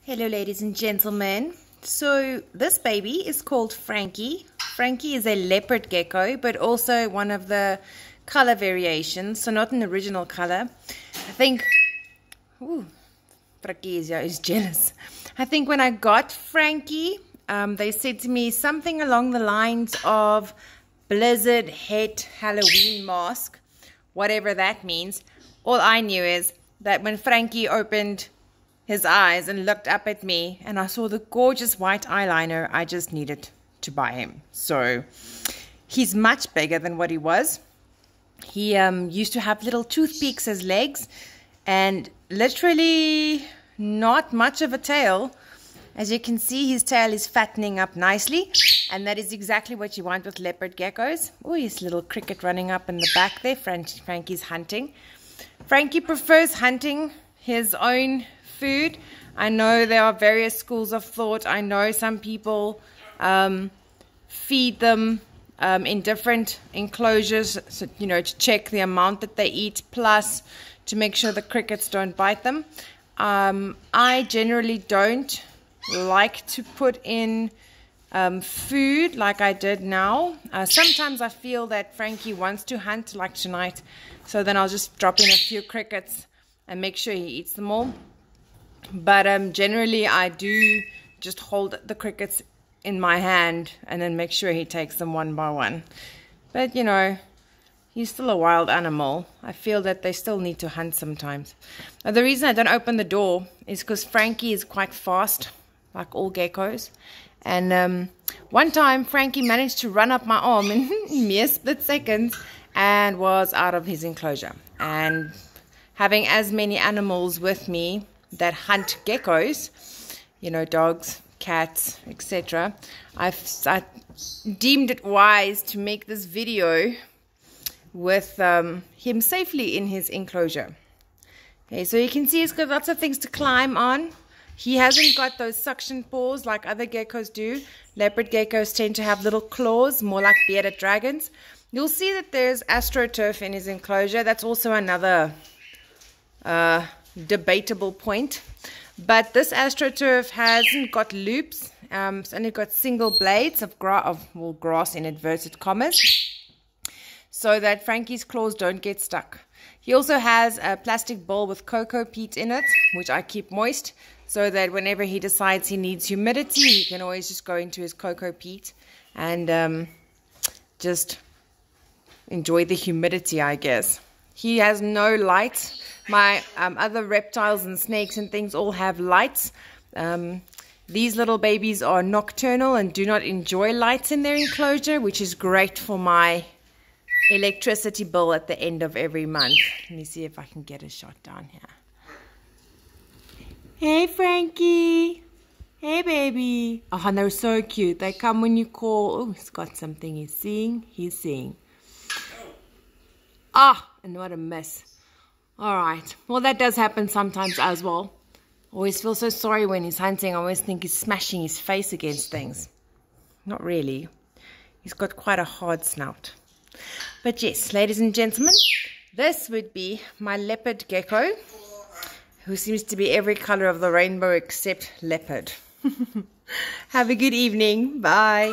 Hello ladies and gentlemen. So this baby is called Frankie. Frankie is a leopard gecko, but also one of the color variations, so not an original color. I think, Frankie is jealous. I think when I got Frankie, they said to me something along the lines of Blizzard Het Halloween mask, whatever that means. All I knew is that when Frankie opened his eyes and looked up at me and I saw the gorgeous white eyeliner, I just needed to buy him. So he's much bigger than what he was. He used to have little toothpicks as legs and literally not much of a tail. As you can see, his tail is fattening up nicely, and that is exactly what you want with leopard geckos. Oh, his little cricket running up in the back there. Frankie's hunting. Frankie prefers hunting his own food. I know there are various schools of thought. I know some people feed them in different enclosures, so, to check the amount that they eat, plus to make sure the crickets don't bite them. I generally don't like to put in food like I did now. Sometimes I feel that Frankie wants to hunt, like tonight, so then I'll just drop in a few crickets and make sure he eats them all. But generally I do just hold the crickets in my hand and then make sure he takes them one by one. But he's still a wild animal. I feel that they still need to hunt sometimes. Now, the reason I don't open the door is because Frankie is quite fast, like all geckos. And one time Frankie managed to run up my arm in mere split seconds and was out of his enclosure. And having as many animals with me that hunt geckos, dogs, cats, etc., I deemed it wise to make this video with him safely in his enclosure. Okay, so you can see he's got lots of things to climb on. He hasn't got those suction paws like other geckos do. Leopard geckos tend to have little claws, more like bearded dragons. You'll see that there's astroturf in his enclosure. That's also another debatable point. But this astroturf hasn't got loops. It's only got single blades of grass in inverted commas, so that Frankie's claws don't get stuck. He also has a plastic bowl with cocoa peat in it, which I keep moist, so that whenever he decides he needs humidity, he can always just go into his cocoa peat and just enjoy the humidity, I guess. He has no light. My other reptiles and snakes and things all have lights. These little babies are nocturnal and do not enjoy lights in their enclosure, which is great for my electricity bill at the end of every month. Let me see if I can get a shot down here. Hey, Frankie. Hey, baby. Oh, and they're so cute. They come when you call. Oh, he's got something he's seeing. He's seeing. Ah, and what a mess. All right. Well, that does happen sometimes as well. Always feel so sorry when he's hunting. I always think he's smashing his face against things. Not really. He's got quite a hard snout. But yes, ladies and gentlemen, this would be my leopard gecko, who seems to be every color of the rainbow except leopard. Have a good evening. Bye.